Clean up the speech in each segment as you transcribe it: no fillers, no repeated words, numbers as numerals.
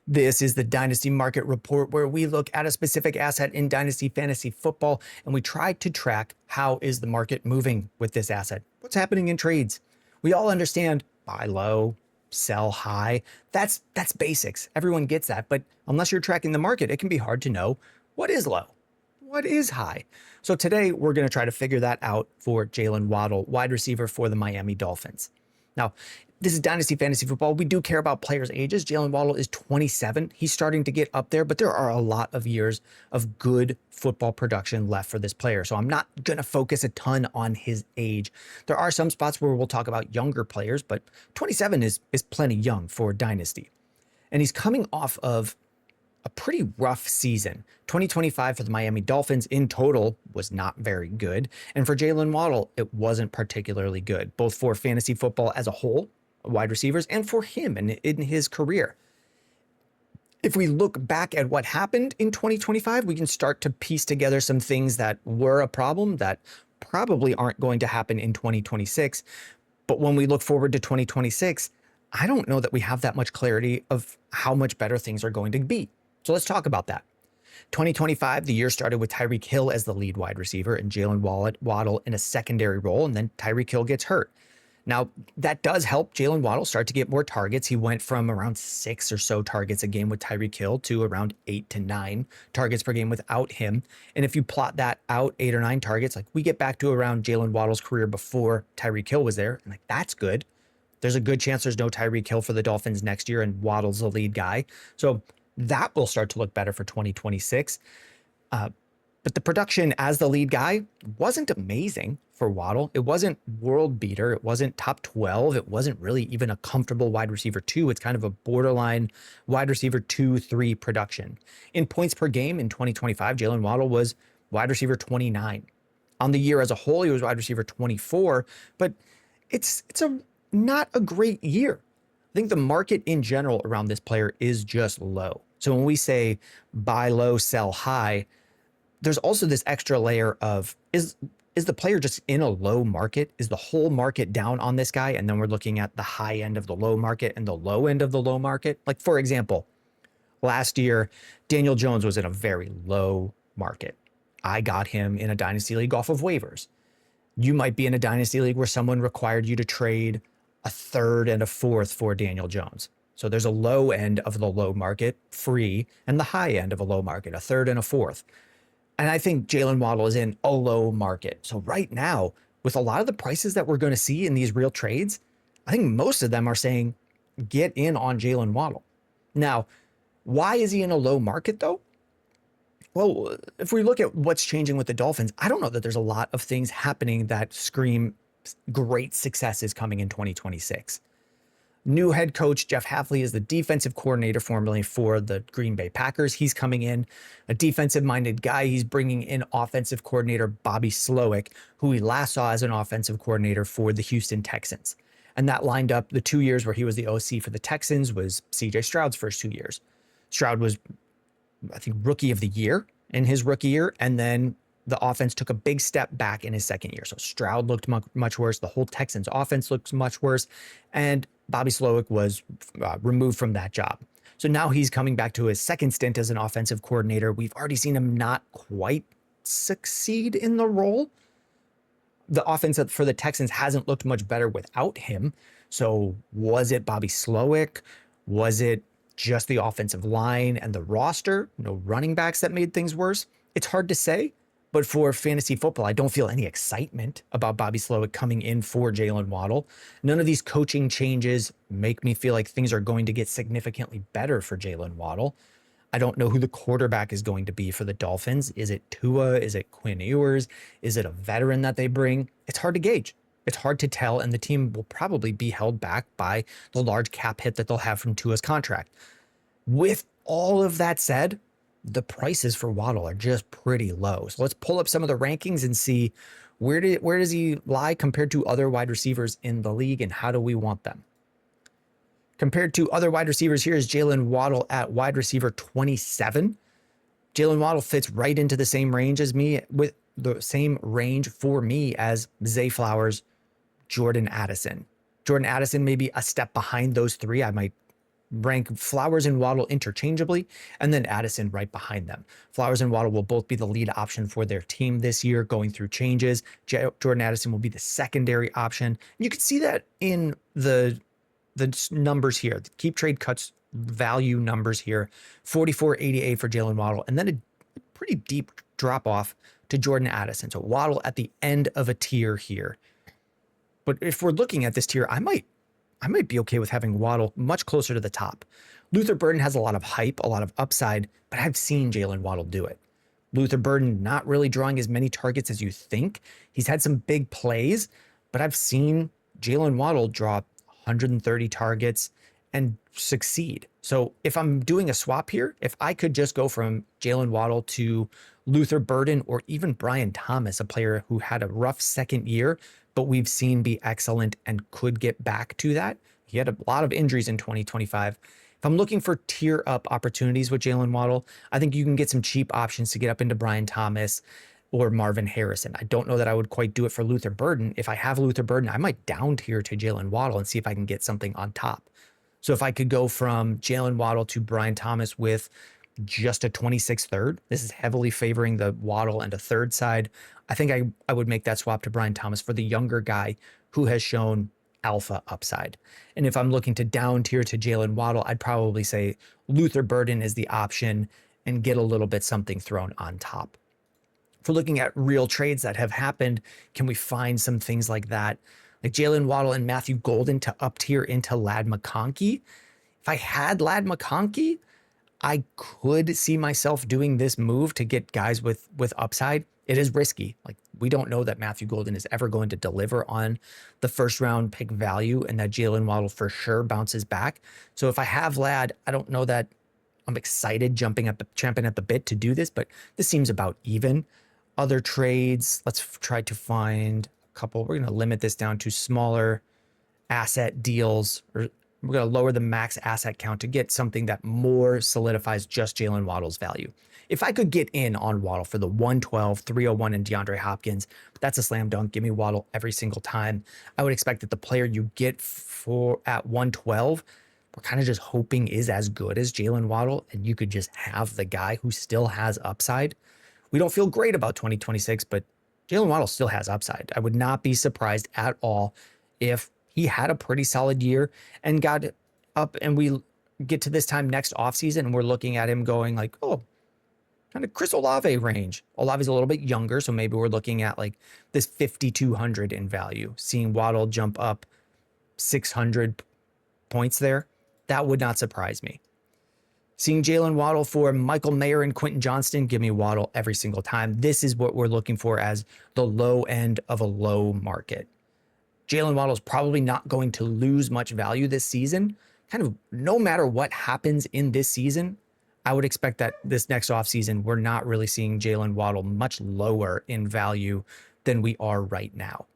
This is the Dynasty Market Report, where we look at a specific asset in Dynasty Fantasy Football, and we try to track how is the market moving with this asset. What's happening in trades? We all understand buy low, sell high. That's basics. Everyone gets that. But unless you're tracking the market, it can be hard to know what is low, what is high. So today we're going to try to figure that out for Jaylen Waddle, wide receiver for the Miami Dolphins. Now, this is Dynasty Fantasy Football. We do care about players' ages. Jaylen Waddle is 27. He's starting to get up there, but there are a lot of years of good football production left for this player. So I'm not going to focus a ton on his age. There are some spots where we'll talk about younger players, but 27 is plenty young for Dynasty. And he's coming off of a pretty rough season. 2025 for the Miami Dolphins in total was not very good. And for Jaylen Waddle, it wasn't particularly good, both for fantasy football as a whole, wide receivers, and for him in his career. If we look back at what happened in 2025, we can start to piece together some things that were a problem that probably aren't going to happen in 2026. But when we look forward to 2026, I don't know that we have that much clarity of how much better things are going to be. So let's talk about that. 2025, the year started with Tyreek Hill as the lead wide receiver and Jaylen Waddle in a secondary role, and then Tyreek Hill gets hurt. Now, that does help Jaylen Waddle start to get more targets. He went from around 6 or so targets a game with Tyreek Hill to around 8 to 9 targets per game without him. And if you plot that out, 8 or 9 targets, like we get back to around Jaylen Waddle's career before Tyreek Hill was there, and like that's good. There's a good chance there's no Tyreek Hill for the Dolphins next year, and Waddle's the lead guy. So that will start to look better for 2026. But the production as the lead guy wasn't amazing for Waddle. It wasn't world beater. It wasn't top 12. It wasn't really even a comfortable wide receiver 2. It's kind of a borderline wide receiver 2-3 production. In points per game in 2025, Jaylen Waddle was wide receiver 29. On the year as a whole, he was wide receiver 24, but it's not a great year. I think the market in general around this player is just low. So when we say buy low, sell high, there's also this extra layer of is the player just in a low market? Is the whole market down on this guy? And then we're looking at the high end of the low market and the low end of the low market. Like, for example, last year, Daniel Jones was in a very low market. I got him in a dynasty league off of waivers. You might be in a dynasty league where someone required you to trade a third and a fourth for Daniel Jones. So there's a low end of the low market, free, and the high end of a low market, a third and a fourth. And I think Jaylen Waddle is in a low market. So right now, with a lot of the prices that we're going to see in these real trades, I think most of them are saying, get in on Jaylen Waddle. Now, why is he in a low market though? Well, if we look at what's changing with the Dolphins, I don't know that there's a lot of things happening that scream great success is coming in 2026. New head coach Jeff Hafley is the defensive coordinator formerly for the Green Bay Packers. He's coming in, a defensive-minded guy. He's bringing in offensive coordinator Bobby Slowick, who we last saw as an offensive coordinator for the Houston Texans. And that lined up the 2 years where he was the OC for the Texans was C.J. Stroud's first 2 years. Stroud was, I think, rookie of the year in his rookie year, and then the offense took a big step back in his second year. So Stroud looked much worse. The whole Texans offense looks much worse. And Bobby Slowick was removed from that job. So now he's coming back to his second stint as an offensive coordinator. We've already seen him not quite succeed in the role. The offense for the Texans hasn't looked much better without him. So was it Bobby Slowick? Was it just the offensive line and the roster? No running backs that made things worse? It's hard to say. But for fantasy football, I don't feel any excitement about Bobby Slowick coming in for Jaylen Waddle. None of these coaching changes make me feel like things are going to get significantly better for Jaylen Waddle. I don't know who the quarterback is going to be for the Dolphins. Is it Tua? Is it Quinn Ewers? Is it a veteran that they bring? It's hard to gauge. It's hard to tell, and the team will probably be held back by the large cap hit that they'll have from Tua's contract. With all of that said, the prices for Waddle are just pretty low. So let's pull up some of the rankings and see where does he lie compared to other wide receivers in the league, and how do we want them? Compared to other wide receivers, here is Jaylen Waddle at wide receiver 27. Jaylen Waddle fits right into the same range as me, with the same range for me as Zay Flowers, Jordan Addison. Jordan Addison may be a step behind those three. I might rank Flowers and Waddle interchangeably, and then Addison right behind them. Flowers and Waddle will both be the lead option for their team this year, going through changes. Jordan Addison will be the secondary option. And you can see that in the numbers here, the keep trade cuts value numbers here, 44.88 for Jaylen Waddle, and then a pretty deep drop off to Jordan Addison. So Waddle at the end of a tier here. But if we're looking at this tier, I might be okay with having Waddle much closer to the top. Luther Burden has a lot of hype, a lot of upside, but I've seen Jaylen Waddle do it. Luther Burden not really drawing as many targets as you think. He's had some big plays, but I've seen Jaylen Waddle draw 130 targets and succeed. So if I'm doing a swap here, if I could just go from Jaylen Waddle to Luther Burden or even Brian Thomas, a player who had a rough second year, but we've seen be excellent and could get back to that. He had a lot of injuries in 2025. If I'm looking for tier up opportunities with Jaylen Waddle, I think you can get some cheap options to get up into Brian Thomas or Marvin Harrison. I don't know that I would quite do it for Luther Burden. If I have Luther Burden, I might down tier to Jaylen Waddle and see if I can get something on top. So if I could go from Jaylen Waddle to Brian Thomas with just a 26 third, this is heavily favoring the Waddle and a third side. I think I would make that swap to Brian Thomas for the younger guy who has shown alpha upside. And if I'm looking to down tier to Jaylen Waddle, I'd probably say Luther Burden is the option and get a little bit something thrown on top. If we're looking at real trades that have happened, can we find some things like that? Like Jaylen Waddle and Matthew Golden to up tier into Ladd McConkey. If I had Ladd McConkey, I could see myself doing this move to get guys with upside. It is risky. Like, we don't know that Matthew Golden is ever going to deliver on the first round pick value and that Jaylen Waddle for sure bounces back. So if I have Ladd, I don't know that I'm excited champing at the bit to do this, but this seems about even. Other trades, let's try to find a couple. We're going to limit this down to smaller asset deals, or we're going to lower the max asset count to get something that more solidifies just Jaylen Waddle's value. If I could get in on Waddle for the 112, 301, and DeAndre Hopkins, that's a slam dunk. Give me Waddle every single time. I would expect that the player you get at 112, we're kind of just hoping is as good as Jaylen Waddle, and you could just have the guy who still has upside. We don't feel great about 2026, but Jaylen Waddle still has upside. I would not be surprised at all if he had a pretty solid year and got up and we get to this time next offseason and we're looking at him going like, oh, kind of Chris Olave range. Olave's a little bit younger, so maybe we're looking at like this 5,200 in value. Seeing Waddle jump up 600 points there, that would not surprise me. Seeing Jaylen Waddle for Michael Mayer and Quentin Johnston, give me Waddle every single time. This is what we're looking for as the low end of a low market. Jaylen Waddle is probably not going to lose much value this season. Kind of no matter what happens in this season, I would expect that this next offseason, we're not really seeing Jaylen Waddle much lower in value than we are right now.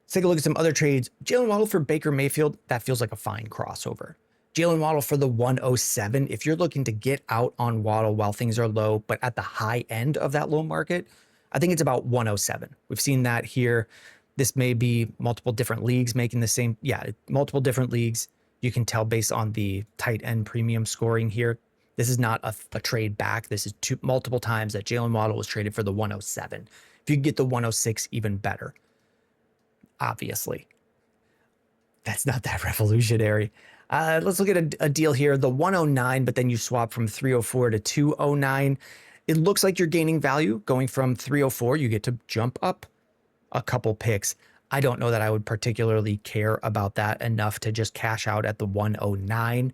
Let's take a look at some other trades. Jaylen Waddle for Baker Mayfield, that feels like a fine crossover. Jaylen Waddle for the 107. If you're looking to get out on Waddle while things are low, but at the high end of that low market, I think it's about 107. We've seen that here. This may be multiple different leagues making the same. Yeah, multiple different leagues. You can tell based on the tight end premium scoring here. This is not a trade back. This is multiple times that Jaylen Waddle was traded for the 107. If you get the 106, even better. Obviously, that's not that revolutionary. Let's look at a deal here, the 109, but then you swap from 304 to 209. It looks like you're gaining value going from 304. You get to jump up a couple picks. I don't know that I would particularly care about that enough to just cash out at the 109.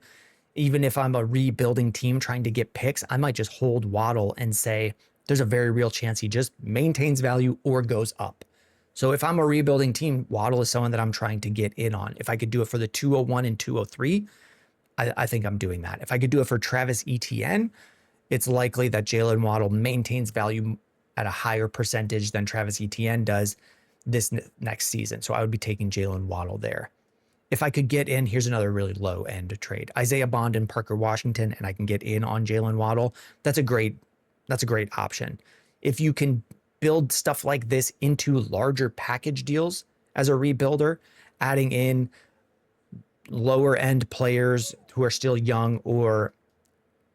Even if I'm a rebuilding team trying to get picks, I might just hold Waddle and say there's a very real chance he just maintains value or goes up. So if I'm a rebuilding team, Waddle is someone that I'm trying to get in on. If I could do it for the 201 and 203, I think I'm doing that. If I could do it for Travis Etienne, it's likely that Jaylen Waddle maintains value at a higher percentage than Travis Etienne does this next season. So I would be taking Jaylen Waddle there. If I could get in, here's another really low end trade. Isaiah Bond and Parker Washington, and I can get in on Jaylen Waddle. That's a great option. If you can build stuff like this into larger package deals as a rebuilder, adding in, lower end players who are still young or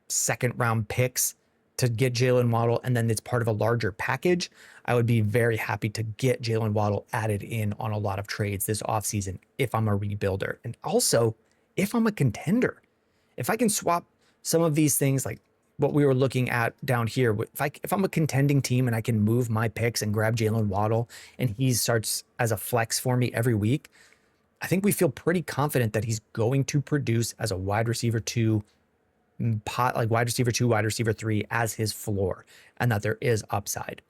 second round picks to get Jaylen Waddle, and then it's part of a larger package, I would be very happy to get Jaylen Waddle added in on a lot of trades this offseason if I'm a rebuilder. And also, if I'm a contender, if I can swap some of these things like what we were looking at down here, if I'm a contending team and I can move my picks and grab Jaylen Waddle and he starts as a flex for me every week, I think we feel pretty confident that he's going to produce as a wide receiver 2, wide receiver 2, wide receiver 3 as his floor, and that there is upside.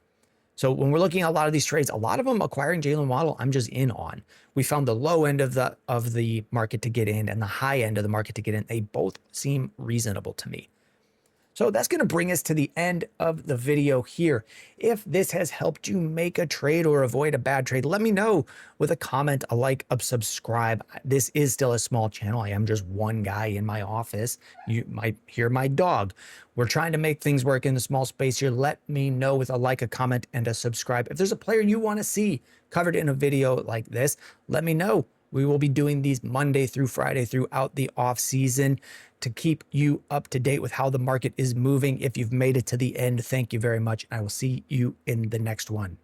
So when we're looking at a lot of these trades, a lot of them acquiring Jaylen Waddle, I'm just in on. We found the low end of the market to get in and the high end of the market to get in. They both seem reasonable to me. So that's going to bring us to the end of the video here. If this has helped you make a trade or avoid a bad trade, let me know with a comment, a like, a subscribe. This is still a small channel. I am just one guy in my office. You might hear my dog. We're trying to make things work in the small space here. Let me know with a like, a comment, and a subscribe. If there's a player you want to see covered in a video like this, let me know. We will be doing these Monday through Friday throughout the off season to keep you up to date with how the market is moving. If you've made it to the end, thank you very much. I will see you in the next one.